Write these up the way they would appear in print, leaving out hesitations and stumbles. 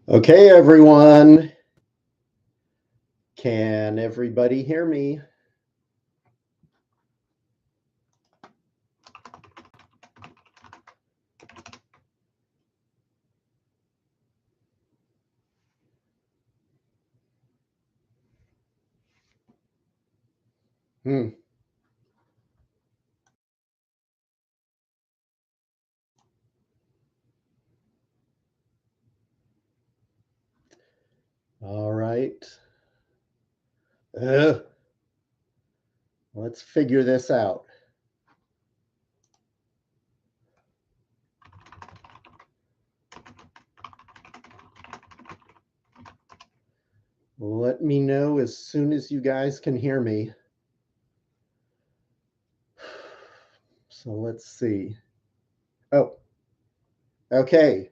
Okay, everyone. Can everybody hear me? All right. Let's figure this out. Let me know as soon as you guys can hear me. So let's see. Oh, okay.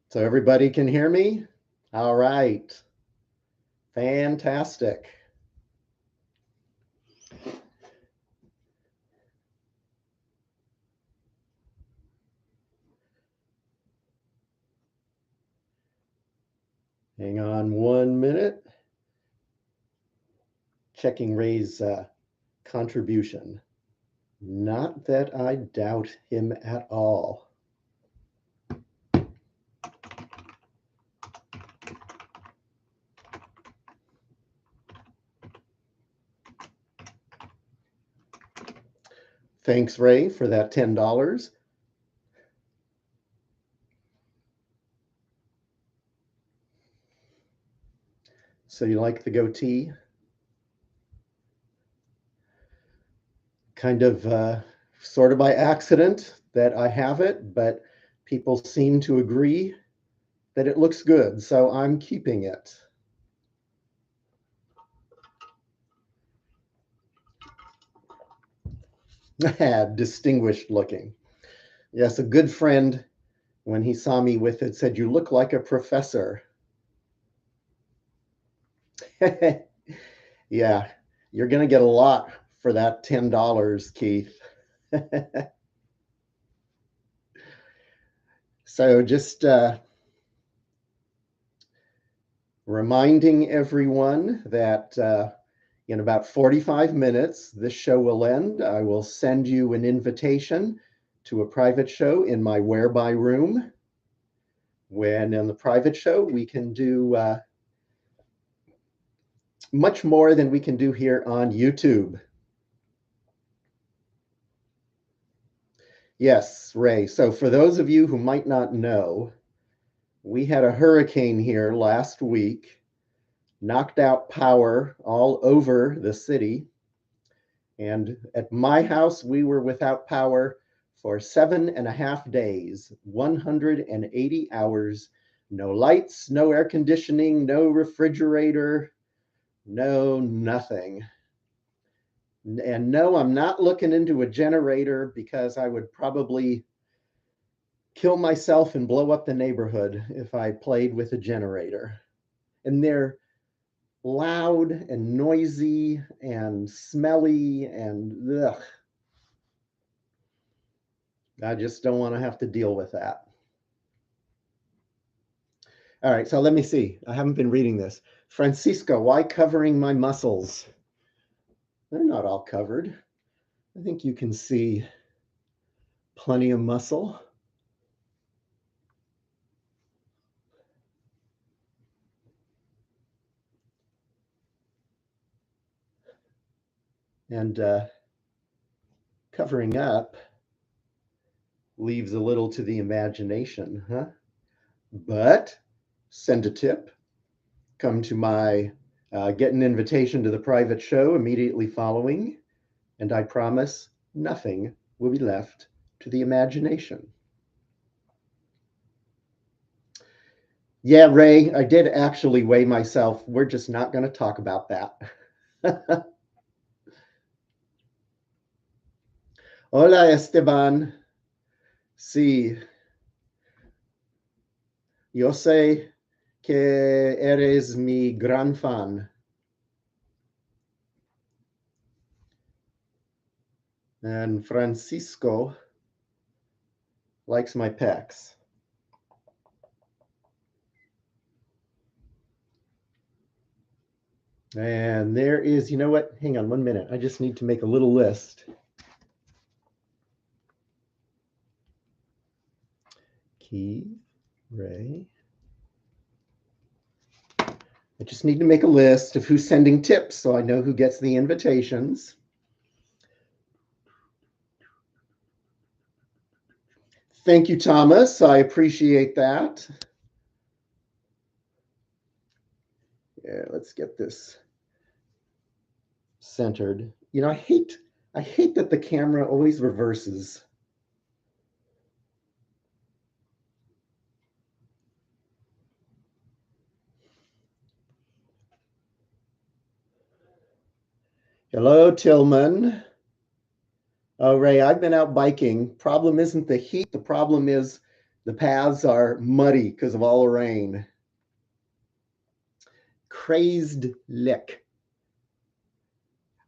So everybody can hear me? All right. Fantastic. Hang on 1 minute. Checking Ray's contribution. Not that I doubt him at all. Thanks, Ray, for that $10. So you like the goatee? Kind of sort of by accident that I have it, but people seem to agree that it looks good, so I'm keeping it. Distinguished looking. Yes, a good friend, when he saw me with it, said, "You look like a professor." Yeah, you're going to get a lot for that $10, Keith. So just reminding everyone that in about 45 minutes, this show will end. I will send you an invitation to a private show in my whereby room. When in the private show, we can do much more than we can do here on YouTube. Yes, Ray. So for those of you who might not know, we had a hurricane here last week, knocked out power all over the city. And at my house, we were without power for 7.5 days, 180 hours, no lights, no air conditioning, no refrigerator, no nothing. And no, I'm not looking into a generator because I would probably kill myself and blow up the neighborhood if I played with a generator. And they're loud and noisy and smelly and ugh. I just don't want to have to deal with that. All right, so let me see. I haven't been reading this. Francisco, why covering my muscles? They're not all covered. I think you can see plenty of muscle. And covering up leaves a little to the imagination, huh? But send a tip. Come to my get an invitation to the private show immediately following, and I promise nothing will be left to the imagination. Yeah, Ray, I did actually weigh myself. We're just not going to talk about that. Hola, Esteban. Sí, yo sé que eres mi gran fan. And Francisco likes my pecs. And there is, you know what? Hang on 1 minute. I just need to make a little list. Keith, Ray. I just need to make a list of who's sending tips so I know who gets the invitations. Thank you, Thomas. I appreciate that. Yeah, let's get this centered. You know, I hate that the camera always reverses. Hello, Tillman. Oh, Ray, I've been out biking. Problem isn't the heat. The problem is the paths are muddy because of all the rain. Crazed Lick.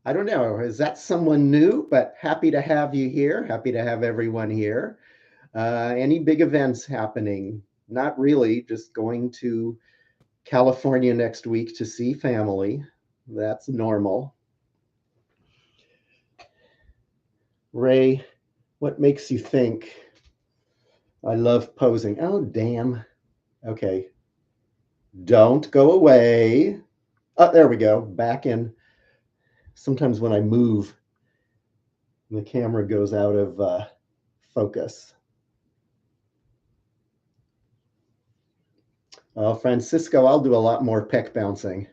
I don't know. Is that someone new? But happy to have you here. Happy to have everyone here. Any big events happening? Not really. Just going to California next week to see family. That's normal. Ray, what makes you think I love posing? Oh, damn. Okay. Don't go away. Oh, there we go. Back in. Sometimes when I move, the camera goes out of focus. Oh, Francisco, I'll do a lot more pec bouncing.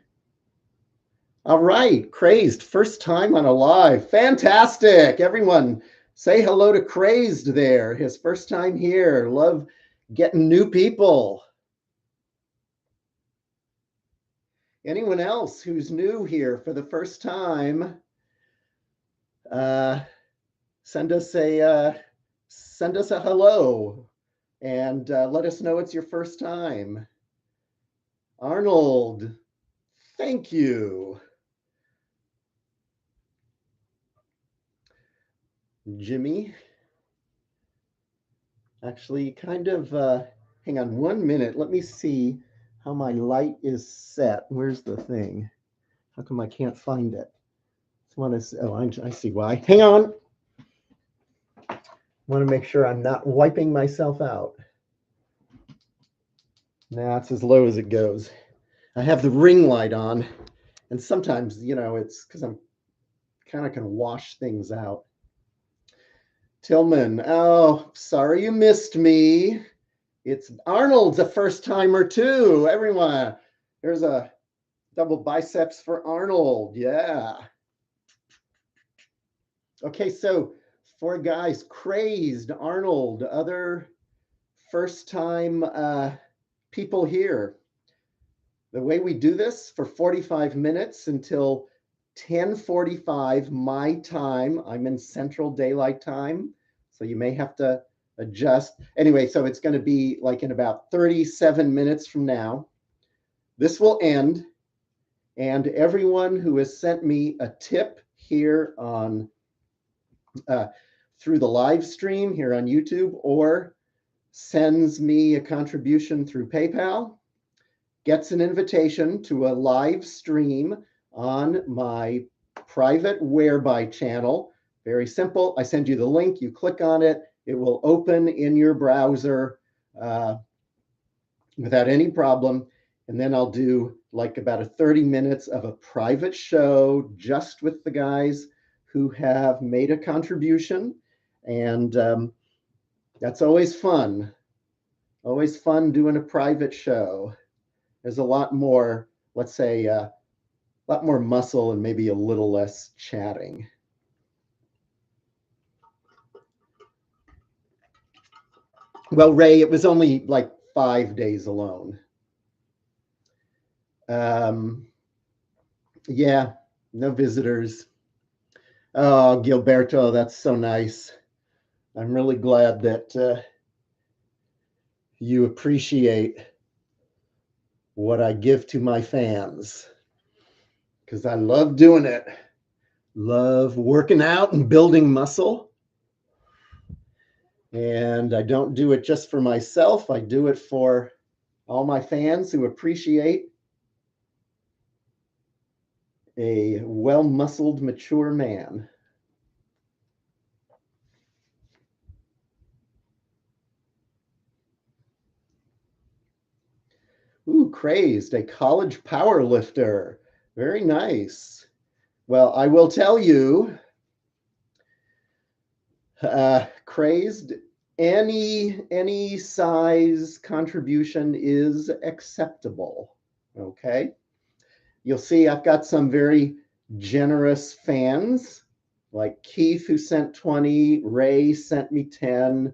All right, Crazed, first time on a live. Fantastic. Everyone, say hello to Crazed there. His first time here. Love getting new people. Anyone else who's new here for the first time, send us a hello and let us know it's your first time. Arnold, thank you. Jimmy, actually kind of, hang on 1 minute. Let me see how my light is set. Where's the thing? How come I can't find it? I see why. Hang on. Want to make sure I'm not wiping myself out. Nah, it's as low as it goes. I have the ring light on, and sometimes, you know, it's because I'm kind of can wash things out. Tillman, oh, sorry you missed me. It's Arnold's a first timer too. Everyone, there's a double biceps for Arnold. Yeah. Okay, so 4 guys, Crazed, Arnold, other first time people here. The way we do this for 45 minutes until 10:45 my time. I'm in Central Daylight Time, so you may have to adjust. Anyway, so it's going to be like in about 37 minutes from now. This will end, and everyone who has sent me a tip here on through the live stream here on YouTube or sends me a contribution through PayPal gets an invitation to a live stream on my private Whereby channel. Very simple. I send you the link. You click on it. It will open in your browser without any problem. And then I'll do like about a 30 minutes of a private show just with the guys who have made a contribution. And that's always fun. Always fun doing a private show. There's a lot more, let's say, a lot more muscle and maybe a little less chatting. Well, Ray, it was only like 5 days alone. Yeah, no visitors. Oh, Gilberto, that's so nice. I'm really glad that you appreciate what I give to my fans because I love doing it. Love working out and building muscle. And I don't do it just for myself. I do it for all my fans who appreciate a well-muscled, mature man. Ooh, crazed, a college powerlifter. Very nice. Well, I will tell you, crazed, any size contribution is acceptable. Okay. You'll see I've got some very generous fans, like Keith, who sent 20, Ray sent me 10,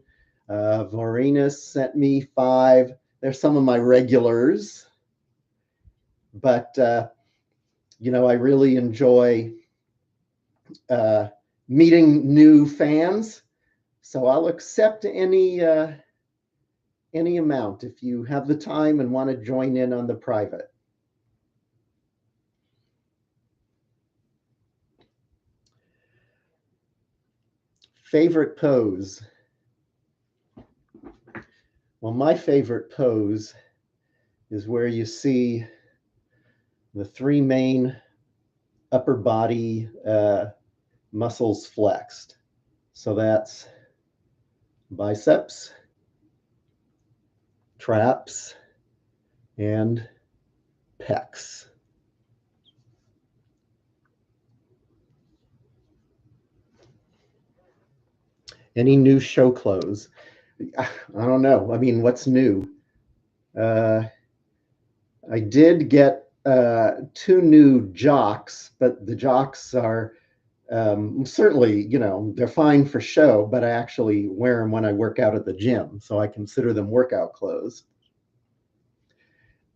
Vorenus sent me 5. They're some of my regulars, but I really enjoy meeting new fans, so I'll accept any amount if you have the time and want to join in on the private. Favorite pose? Well, my favorite pose is where you see the 3 main upper body muscles flexed. So that's biceps, traps, and pecs. Any new show clothes? I don't know. I mean, what's new? I did get 2 new jocks, but the jocks are certainly, they're fine for show, but I actually wear them when I work out at the gym, so I consider them workout clothes.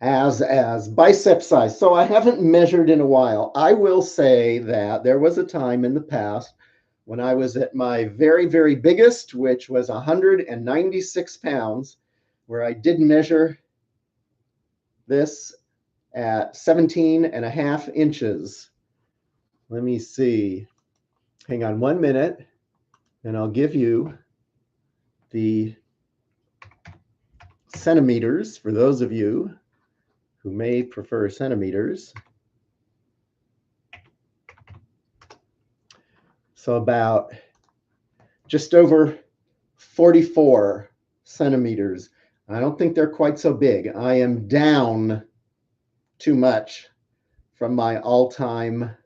As bicep size. So I haven't measured in a while. I will say that there was a time in the past when I was at my very, very biggest, which was 196 pounds, where I did measure this at 17.5 inches. Let me see. Hang on 1 minute, and I'll give you the centimeters for those of you who may prefer centimeters. So about just over 44 centimeters. I don't think they're quite so big. I am down too much from my all-time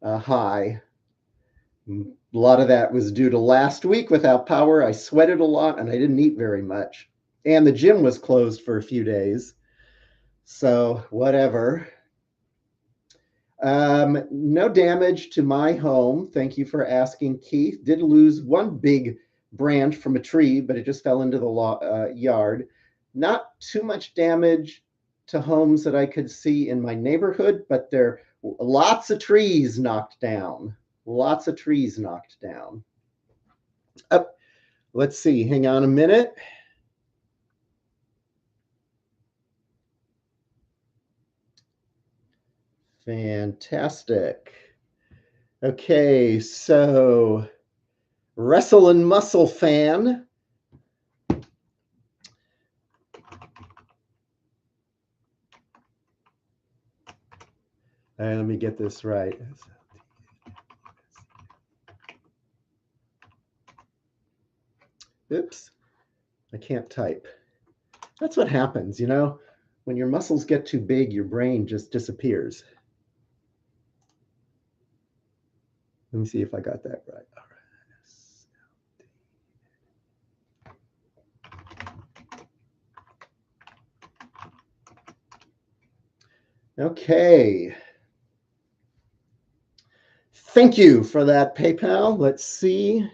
high. A lot of that was due to last week without power. I sweated a lot and I didn't eat very much. And the gym was closed for a few days. So whatever. No damage to my home. Thank you for asking, Keith. Did lose one big branch from a tree, but it just fell into the yard. Not too much damage to homes that I could see in my neighborhood, but there are lots of trees knocked down. Lots of trees knocked down. Oh, let's see. Hang on a minute. Fantastic. Okay, so Wrestle and Muscle fan. Let me get this right. Oops, I can't type. That's what happens, when your muscles get too big, your brain just disappears. Let me see if I got that right. All right. Okay. Thank you for that, PayPal. Let's see.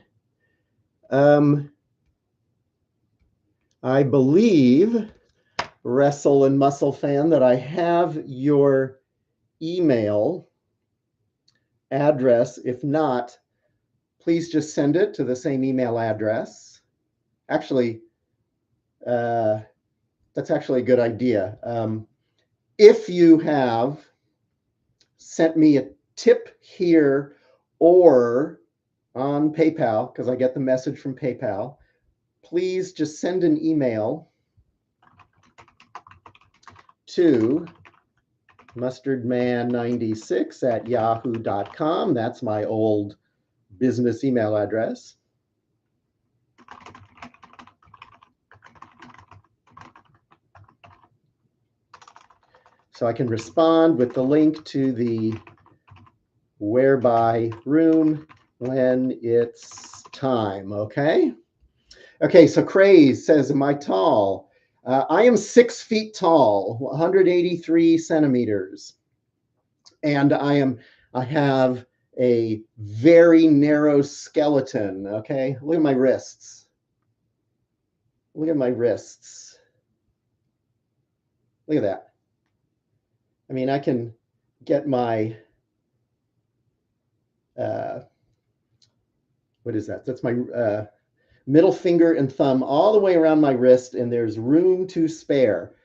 I believe, Wrestle and Muscle fan, that I have your email address. If not, please just send it to the same email address. Actually, that's actually a good idea. If you have sent me a tip here or on PayPal, because I get the message from PayPal, please just send an email to mustardman96@yahoo.com. That's my old business email address. So I can respond with the link to the whereby room when it's time, okay? Okay, so Craze says, am I tall? I am 6 feet tall, 183 centimeters. And I have a very narrow skeleton, okay? Look at my wrists. Look at my wrists. Look at that. I mean, I can get my, what is that? That's my middle finger and thumb all the way around my wrist, and there's room to spare.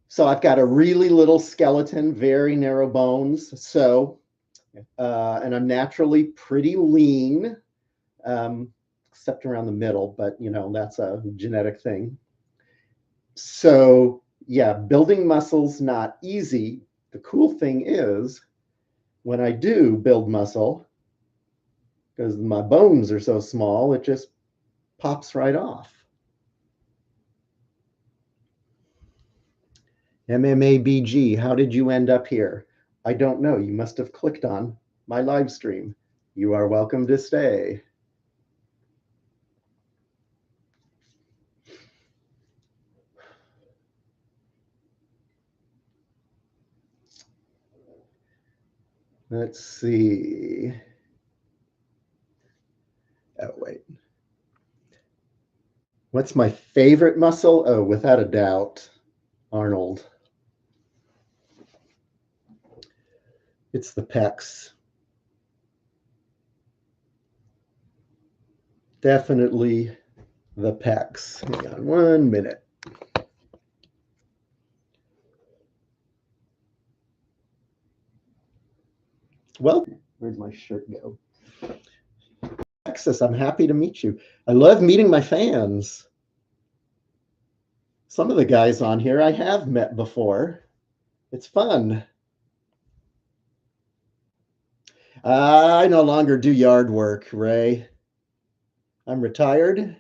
So I've got a really little skeleton, very narrow bones. So, and I'm naturally pretty lean, except around the middle, but you know, that's a genetic thing. So yeah, building muscle's not easy. The cool thing is when I do build muscle, because my bones are so small, it just pops right off. MMABG, how did you end up here? I don't know. You must have clicked on my live stream. You are welcome to stay. Let's see. Oh, wait. What's my favorite muscle? Oh, without a doubt, Arnold. It's the pecs. Definitely the pecs. Hang on 1 minute. Well, where'd my shirt go? Texas, I'm happy to meet you. I love meeting my fans. Some of the guys on here I have met before. It's fun. I no longer do yard work, Ray. I'm retired.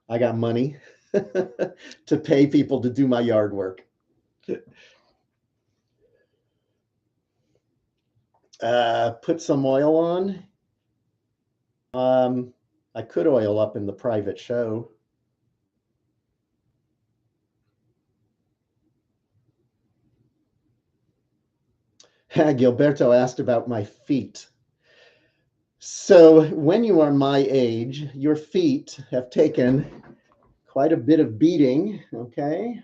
I got money to pay people to do my yard work. Put some oil on. I could oil up in the private show. Gilberto asked about my feet. So when you are my age, your feet have taken quite a bit of beating, okay?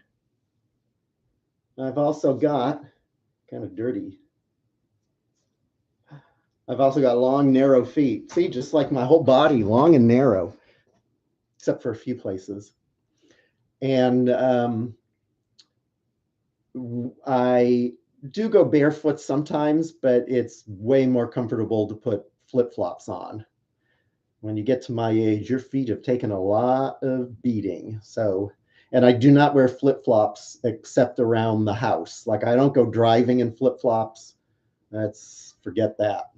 I've also got, kind of dirty, I've also got long, narrow feet. See, just like my whole body, long and narrow, except for a few places. And I do go barefoot sometimes, but it's way more comfortable to put flip-flops on. When you get to my age, your feet have taken a lot of beating. So, and I do not wear flip-flops except around the house. Like I don't go driving in flip-flops. Forget that.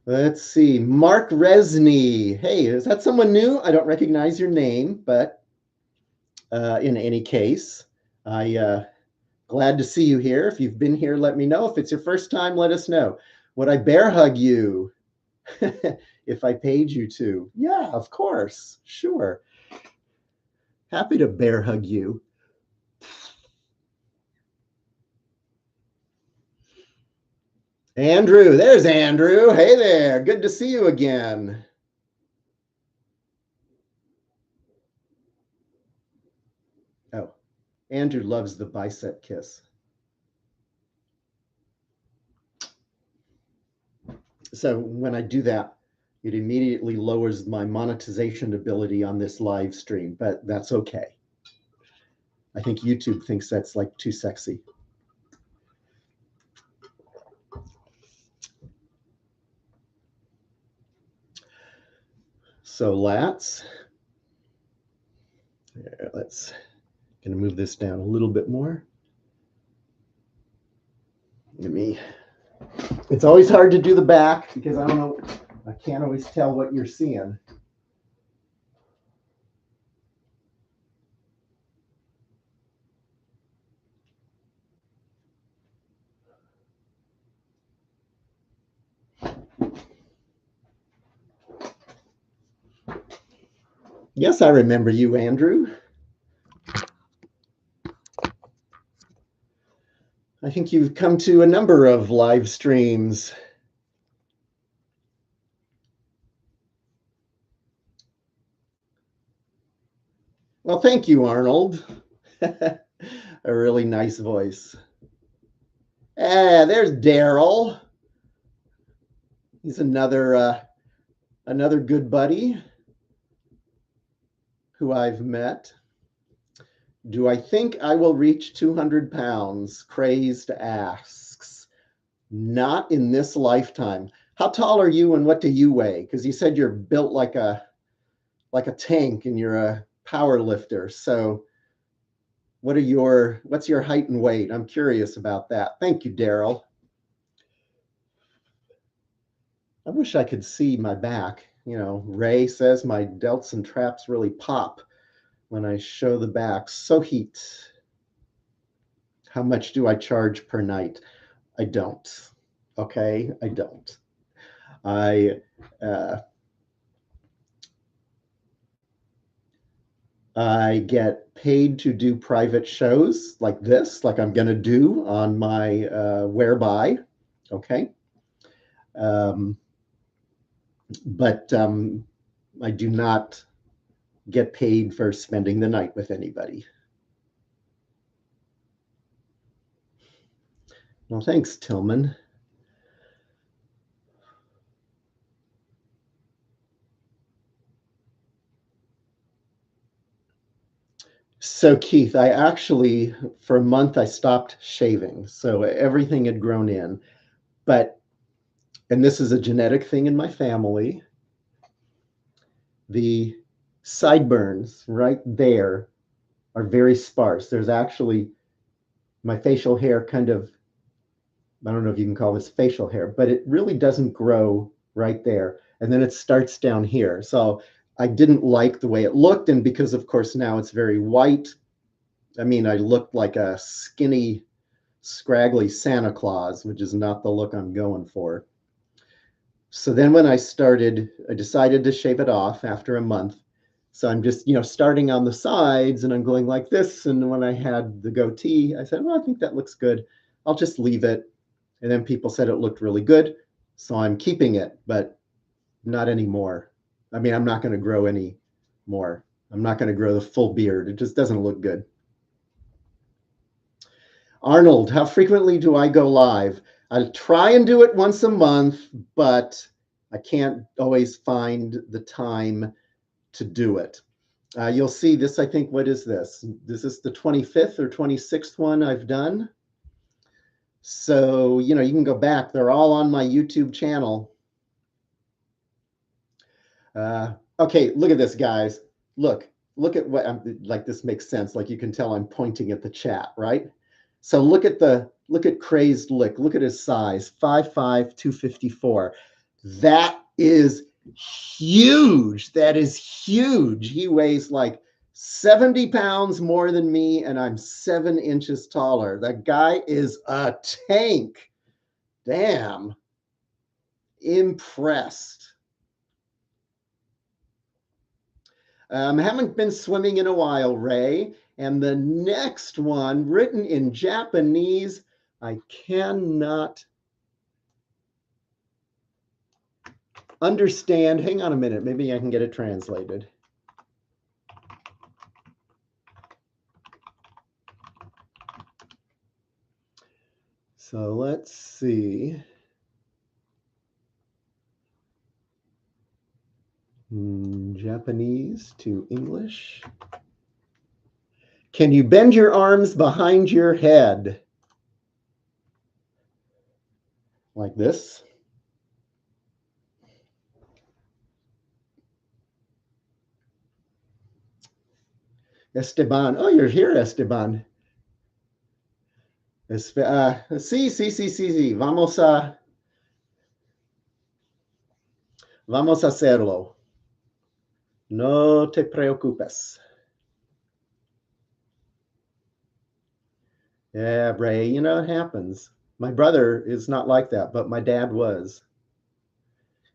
Let's see, Mark Resney. Hey, is that someone new? I don't recognize your name, but in any case, glad to see you here. If you've been here, let me know. If it's your first time, let us know. Would I bear hug you if I paid you to? Yeah, of course. Sure. Happy to bear hug you. Andrew, there's Andrew. Hey there. Good to see you again. Oh, Andrew loves the bicep kiss. So when I do that, it immediately lowers my monetization ability on this live stream, but that's okay. I think YouTube thinks that's like too sexy. So lats. Let's gonna move this down a little bit more. It's always hard to do the back because I don't know, I can't always tell what you're seeing. Yes, I remember you, Andrew. I think you've come to a number of live streams. Well, thank you, Arnold. A really nice voice. There's Daryl. He's another good buddy who I've met. Do I think I will reach 200 pounds? Crazed asks. Not in this lifetime. How tall are you and what do you weigh? Because you said you're built like a tank and you're a power lifter. So what's your height and weight? I'm curious about that. Thank you, Daryl. I wish I could see my back. You know, Ray says my delts and traps really pop when I show the back. So heat. How much do I charge per night? I don't. Okay, I don't. I get paid to do private shows like this, like I'm going to do on my Whereby. Okay. But I do not get paid for spending the night with anybody. Well, thanks, Tillman. So Keith, I actually, for a month, I stopped shaving. So everything had grown in. And this is a genetic thing in my family. The sideburns right there are very sparse. There's actually my facial hair kind of, I don't know if you can call this facial hair, but it really doesn't grow right there. And then it starts down here. So I didn't like the way it looked. And because, of course, now it's very white, I mean, I looked like a skinny, scraggly Santa Claus, which is not the look I'm going for. So then when I decided to shave it off after a month. So I'm just, starting on the sides and I'm going like this. And when I had the goatee, I said, well, I think that looks good. I'll just leave it. And then people said it looked really good. So I'm keeping it, but not anymore. I mean, I'm not going to grow any more. I'm not going to grow the full beard. It just doesn't look good. Arnold, how frequently do I go live? I try and do it once a month, but I can't always find the time to do it. You'll see this, I think, what is this? This is the 25th or 26th one I've done. So, you can go back. They're all on my YouTube channel. Okay, look at this, guys. Look at what like this makes sense. Like you can tell I'm pointing at the chat, right? So look at Crazed Lick. Look at his size, 5'5", 254. That is huge. That is huge. He weighs like 70 pounds more than me, and I'm 7 inches taller. That guy is a tank. Damn. Impressed. Haven't been swimming in a while, Ray. And the next one, written in Japanese, I cannot understand. Hang on a minute. Maybe I can get it translated. So let's see. Japanese to English. Can you bend your arms behind your head? Like this. Esteban. Oh, you're here, Esteban. Sí, sí, sí, sí, sí. Vamos a hacerlo. No te preocupes. Yeah, Ray, you know, it happens. My brother is not like that, but my dad was.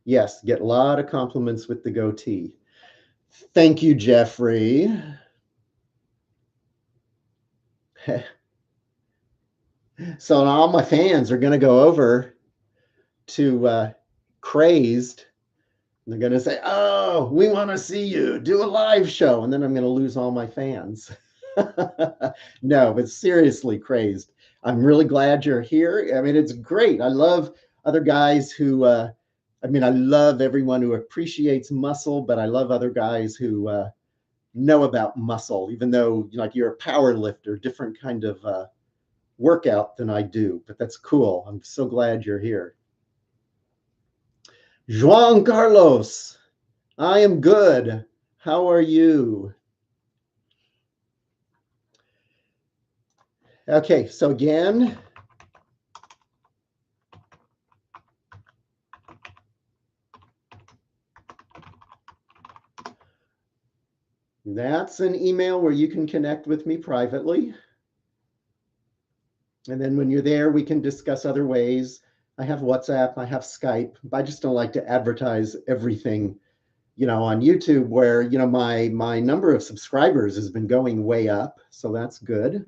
Yes, get a lot of compliments with the goatee. Thank you, Jeffrey. So all my fans are going to go over to Crazed. They're going to say, "Oh, we want to see you do a live show," and then I'm going to lose all my fans. No, but seriously, Crazed. I'm really glad you're here. I mean, it's great. I love other guys who. I mean, I love everyone who appreciates muscle, but I love other guys who know about muscle, even though like you're a power lifter, different kind of workout than I do. But that's cool. I'm so glad you're here. Juan Carlos, I am good. How are you? Okay, so again, that's an email where you can connect with me privately. And then when you're there, we can discuss other ways. I have WhatsApp, I have Skype. I just don't like to advertise everything, you know, on YouTube where, you know, my number of subscribers has been going way up. So that's good.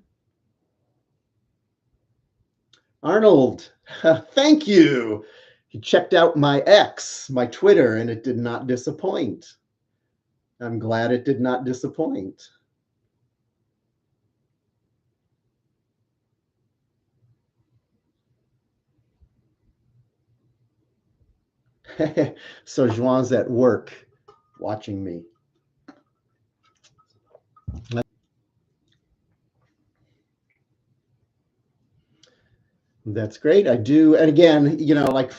Arnold, thank you. He checked out my X, my Twitter, and it did not disappoint. I'm glad it did not disappoint. So Juan's at work watching me. That's great. I do. And again, you know, like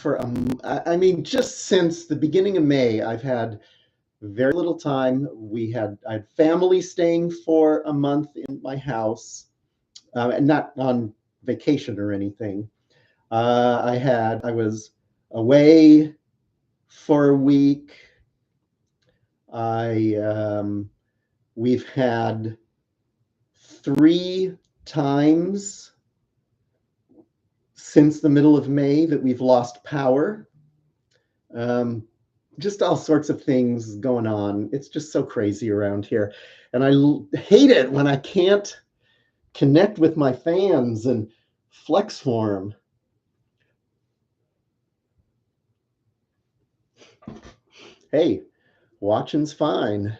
I mean, just since the beginning of May, I've had very little time. I had family staying for a month in my house, and not on vacation or anything. I was away for a week. I We've had 3 times since the middle of May that we've lost power. Um, just all sorts of things going on. It's just so crazy around here. And hate it when I can't connect with my fans and flex for them. Hey, watching's fine.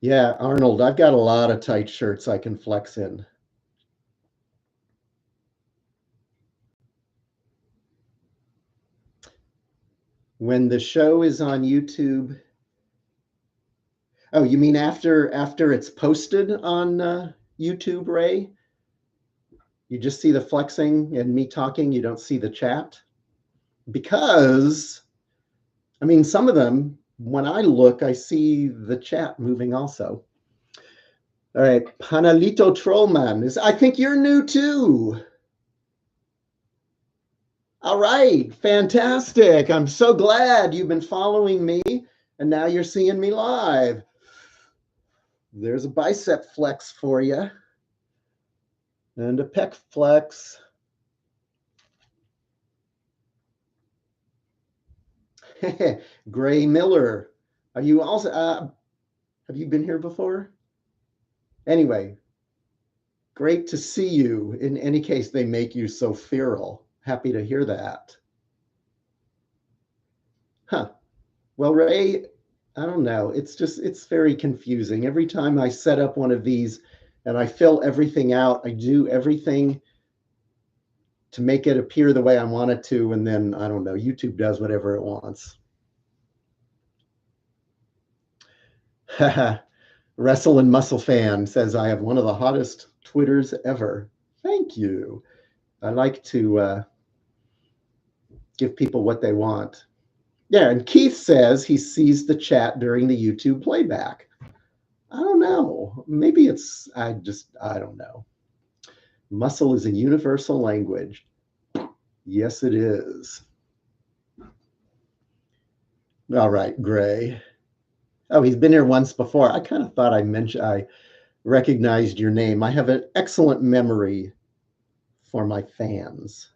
Yeah, Arnold, I've got a lot of tight shirts I can flex in. When the show is on YouTube, oh, you mean after it's posted on YouTube, Ray? You just see the flexing and me talking, you don't see the chat? Because, I mean, some of them, when I look, I see the chat moving also. All right, Panalito Trollman I think you're new too. All right, fantastic. I'm so glad you've been following me and now you're seeing me live. There's a bicep flex for you and a pec flex. Gray Miller, are you also, have you been here before? Anyway, great to see you. In any case, they make you so feral. Happy to hear that. Huh. Well, Ray, I don't know. It's very confusing. Every time I set up one of these and I fill everything out, I do everything to make it appear the way I want it to. And then, I don't know, YouTube does whatever it wants. Wrestle and Muscle Fan says, I have one of the hottest Twitters ever. Thank you. I like to give people what they want. Yeah, and Keith says he sees the chat during the YouTube playback. I don't know. Maybe it's, I don't know. Muscle is a universal language. Yes, it is. All right, Gray. Oh, he's been here once before. I kind of thought I recognized your name. I have an excellent memory for my fans.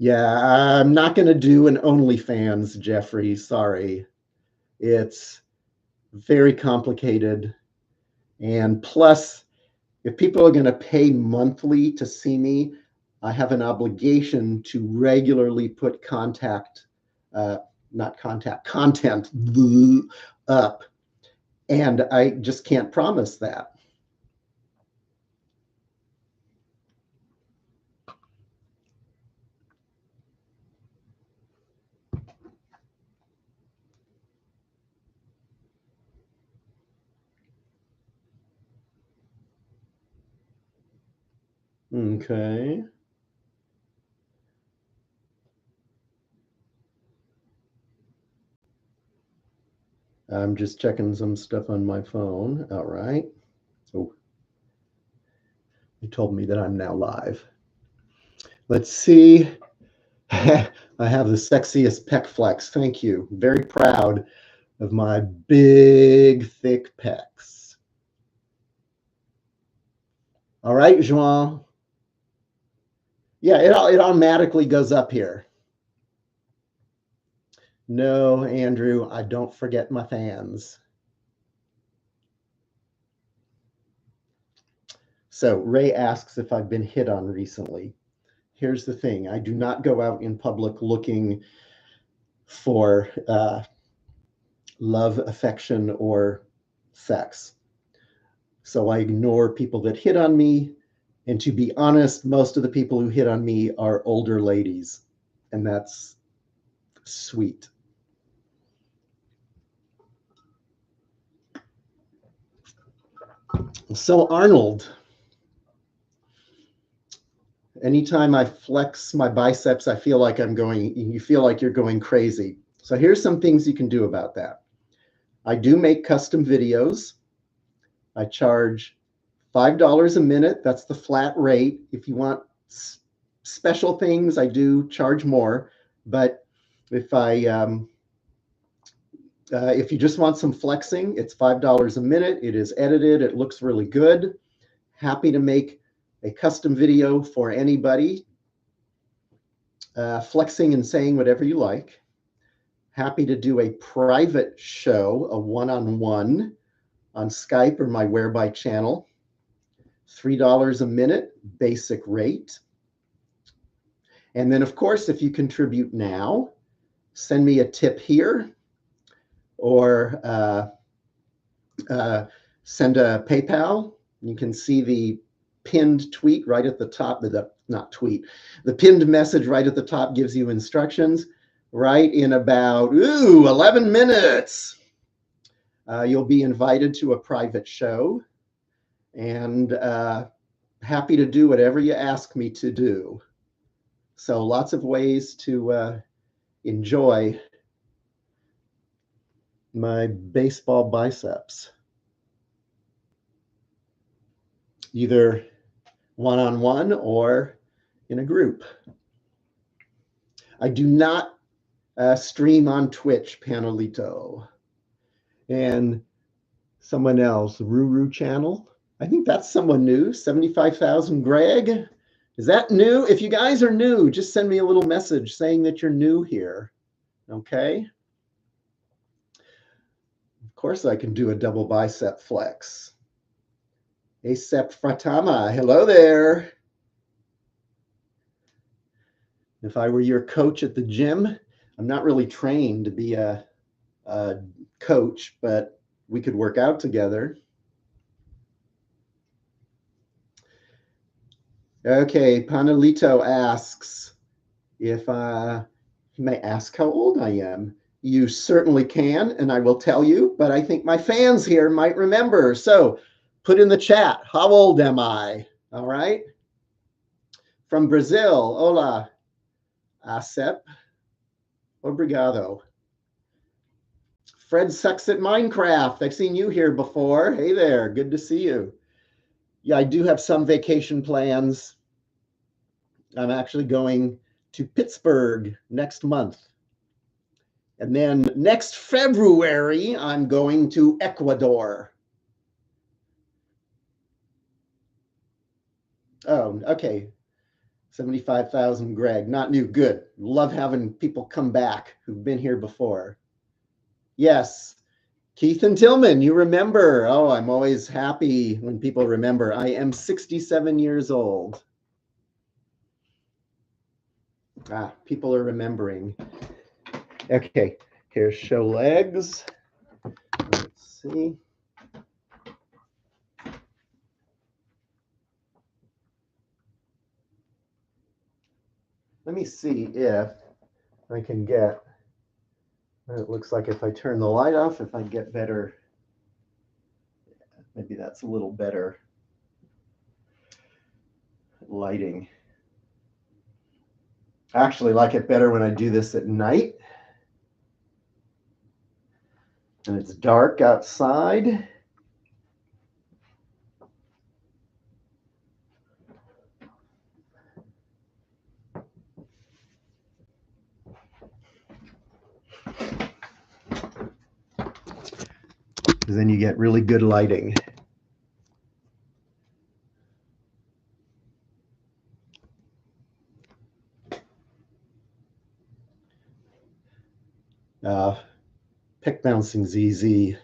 Yeah, I'm not going to do an OnlyFans, Jeffrey. Sorry. It's very complicated. And plus, if people are going to pay monthly to see me, I have an obligation to regularly put content up. And I just can't promise that. Okay. I'm just checking some stuff on my phone. All right. Oh, you told me that I'm now live. Let's see. I have the sexiest pec flex. Thank you. Very proud of my big, thick pecs. All right, Joan. Yeah, it automatically goes up here. No, Andrew, I don't forget my fans. So Ray asks if I've been hit on recently. Here's the thing. I do not go out in public looking for love, affection, or sex. So I ignore people that hit on me. And to be honest, most of the people who hit on me are older ladies. And that's sweet. So Arnold, anytime I flex my biceps, I feel like you feel like you're going crazy. So here's some things you can do about that. I do make custom videos. I charge $5 a minute. That's the flat rate. If you want special things, I do charge more. But if if you just want some flexing, it's $5 a minute. It is edited. It looks really good. Happy to make a custom video for anybody, flexing and saying whatever you like. Happy to do a private show, a one-on-one on Skype or my Whereby channel. $3 a minute, basic rate. And then, of course, if you contribute now, send me a tip here or send a PayPal. You can see the pinned tweet right at the top, the pinned message right at the top gives you instructions. Right in about 11 minutes, you'll be invited to a private show, and happy to do whatever you ask me to do. So lots of ways to enjoy my baseball biceps, either one-on-one or in a group. I do not stream on Twitch, Panelito. And someone else, Ruru channel. I think that's someone new, 75,000 Greg. Is that new? If you guys are new, just send me a little message saying that you're new here, okay? Of course I can do a double bicep flex. Acep Fratama, hello there. If I were your coach at the gym, I'm not really trained to be a coach, but we could work out together. Okay, Panelito asks if he may ask how old I am. You certainly can, and I will tell you, but I think my fans here might remember. So put in the chat, how old am I? All right. From Brazil, hola. Asep. Obrigado. Fred sucks at Minecraft. I've seen you here before. Hey there. Good to see you. Yeah, I do have some vacation plans. I'm actually going to Pittsburgh next month. And then next February, I'm going to Ecuador. Oh, okay. 75,000, Greg. Not new. Good. Love having people come back who've been here before. Yes. Keith and Tillman, you remember. Oh, I'm always happy when people remember. I am 67 years old. Ah, people are remembering. Okay, here's show legs. Let's see. Let me see if I can get, it looks like if I turn the light off, if I get better, maybe that's a little better lighting. I actually like it better when I do this at night and it's dark outside. Because then you get really good lighting. Pec bouncing's easy.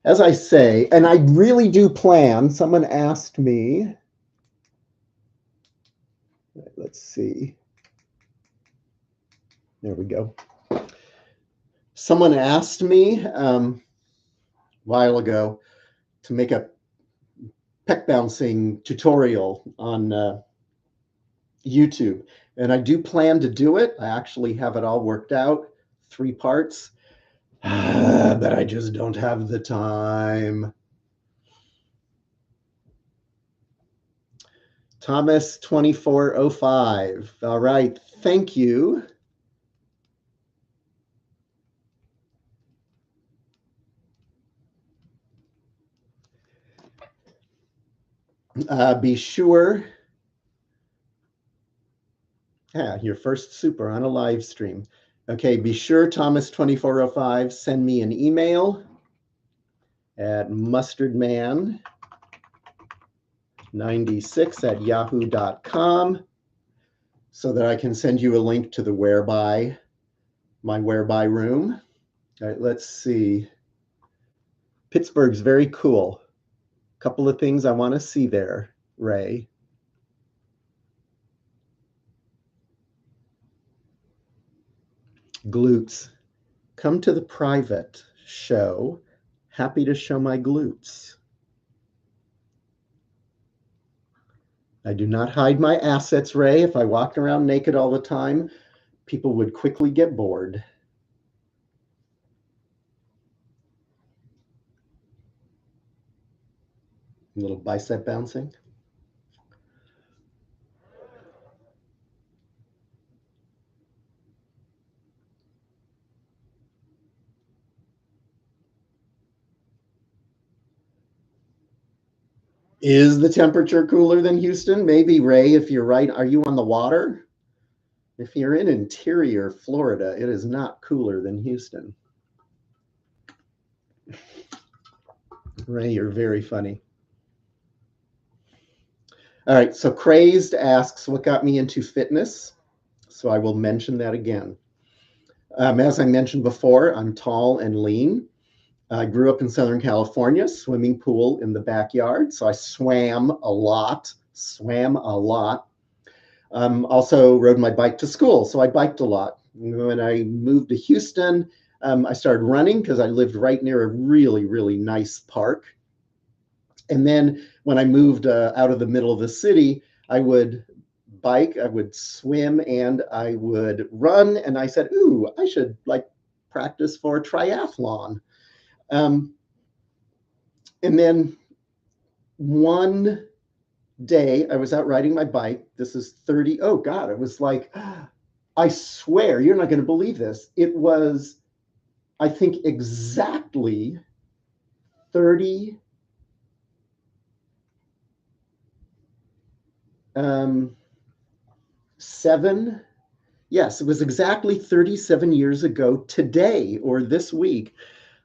As I say, and I really do plan, someone asked me, let's see. There we go. Someone asked me a while ago to make a pec bouncing tutorial on YouTube. And I do plan to do it. I actually have it all worked out, 3 parts, but I just don't have the time. Thomas 2405. All right, thank you. Be sure, your first super on a live stream. Okay, be sure, Thomas 2405, send me an email at mustardman96@yahoo.com so that I can send you a link to the whereby, my whereby room. All right, let's see. Pittsburgh's very cool. A couple of things I want to see there, Ray. Glutes. Come to the private show. Happy to show my glutes. I do not hide my assets, Ray. If I walked around naked all the time, people would quickly get bored. A little bicep bouncing. Is the temperature cooler than Houston? Maybe, Ray, if you're right. Are you on the water? If you're in interior Florida, it is not cooler than Houston. Ray, you're very funny. All right, so Crazed asks, what got me into fitness? So I will mention that again. As I mentioned before, I'm tall and lean. I grew up in Southern California, swimming pool in the backyard. So I swam a lot. Also rode my bike to school. So I biked a lot. When I moved to Houston, I started running because I lived right near a really, really nice park. And then when I moved out of the middle of the city, I would bike, I would swim, and I would run. And I said, ooh, I should practice for a triathlon. And then one day, I was out riding my bike. This is 30. Oh God, it was like, I swear, you're not going to believe this. It was, I think, exactly 30. Seven. Yes, it was exactly 37 years ago today or this week.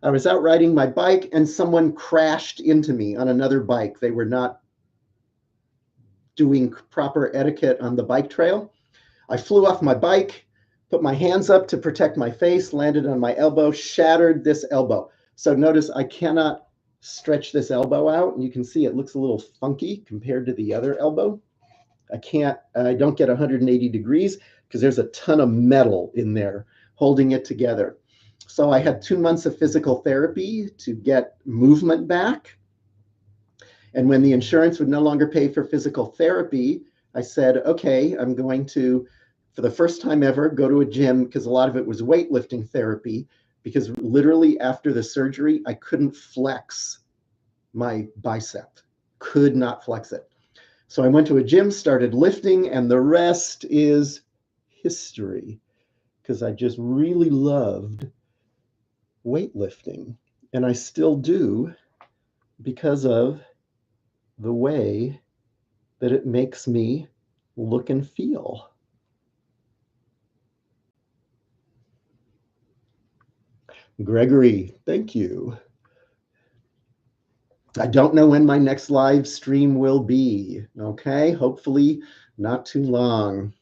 I was out riding my bike and someone crashed into me on another bike. They were not doing proper etiquette on the bike trail. I flew off my bike, put my hands up to protect my face, landed on my elbow, shattered this elbow. So notice I cannot stretch this elbow out. And you can see it looks a little funky compared to the other elbow. I don't get 180 degrees because there's a ton of metal in there holding it together. So I had 2 months of physical therapy to get movement back. And when the insurance would no longer pay for physical therapy, I said, okay, I'm going to, for the first time ever, go to a gym, because a lot of it was weightlifting therapy, because literally after the surgery, I couldn't flex my bicep, could not flex it. So I went to a gym, started lifting, and the rest is history, because I just really loved weightlifting. And I still do, because of the way that it makes me look and feel. Gregory, thank you. I don't know when my next live stream will be. Okay, hopefully not too long.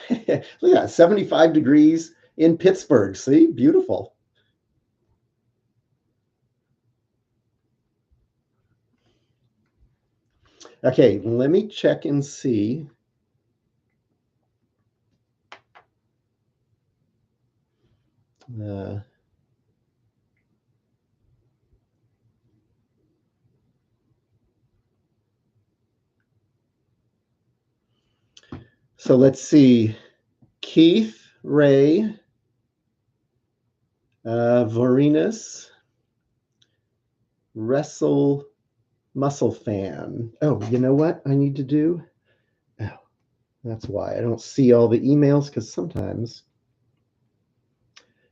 Look at that, 75 degrees in Pittsburgh. See, beautiful. Okay, let me check and see. So let's see. Keith, Ray, Vorenus, Wrestle Muscle Fan. Oh, you know what I need to do? Oh, that's why I don't see all the emails, because sometimes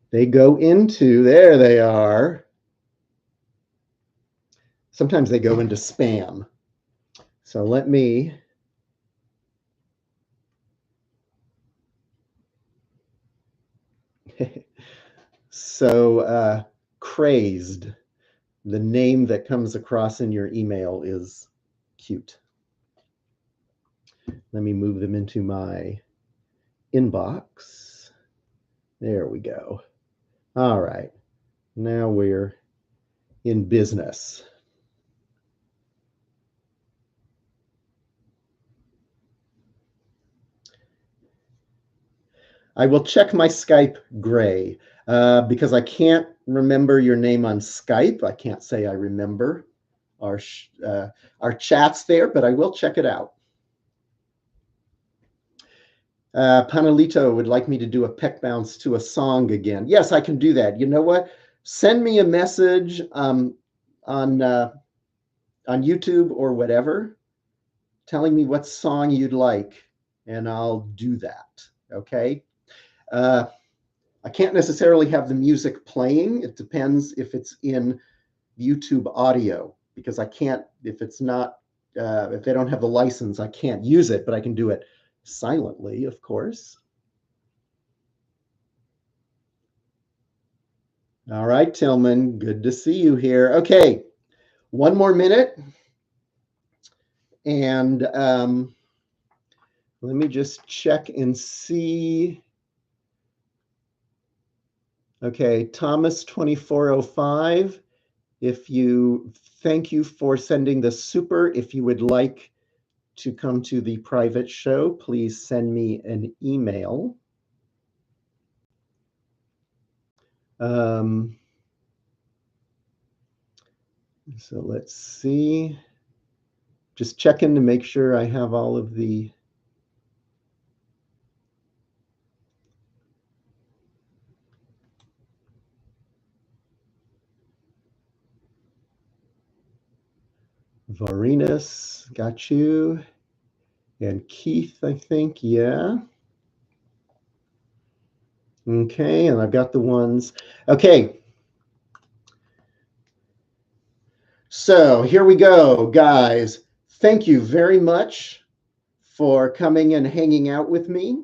they go into, there they are. Sometimes they go into spam. So let me, so Crazed, the name that comes across in your email is cute. Let me move them into my inbox. There we go. All right. Now we're in business. I will check my Skype, Gray, because I can't remember your name on Skype. I can't say I remember our chats there, but I will check it out. Panelito would like me to do a peck bounce to a song again. Yes, I can do that. You know what? Send me a message on YouTube or whatever, telling me what song you'd like, and I'll do that. Okay. I can't necessarily have the music playing. It depends if it's in YouTube audio, because I can't, if it's not, if they don't have the license, I can't use it, but I can do it silently, of course. All right, Tillman, good to see you here. Okay, one more minute. And let me just check and see. Okay, Thomas 2405, thank you for sending the super. If you would like to come to the private show, please send me an email. So let's see. Just checking to make sure I have all of the. Varinus, got you. And Keith, I think, yeah. Okay, and I've got the ones. Okay. So here we go, guys. Thank you very much for coming and hanging out with me.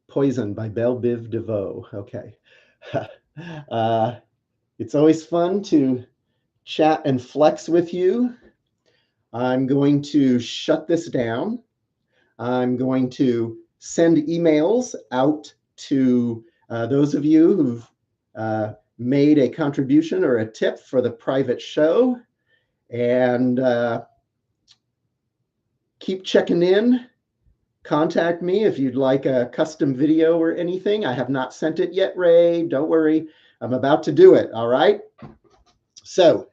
Poison by Belle Biv DeVoe. Okay. It's always fun to chat and flex with you. I'm going to shut this down. I'm going to send emails out to those of you who've made a contribution or a tip for the private show. And keep checking in. Contact me if you'd like a custom video or anything. I have not sent it yet, Ray. Don't worry. I'm about to do it. All right. So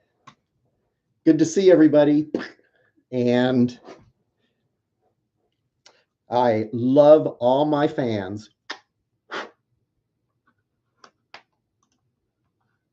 good to see everybody. And I love all my fans.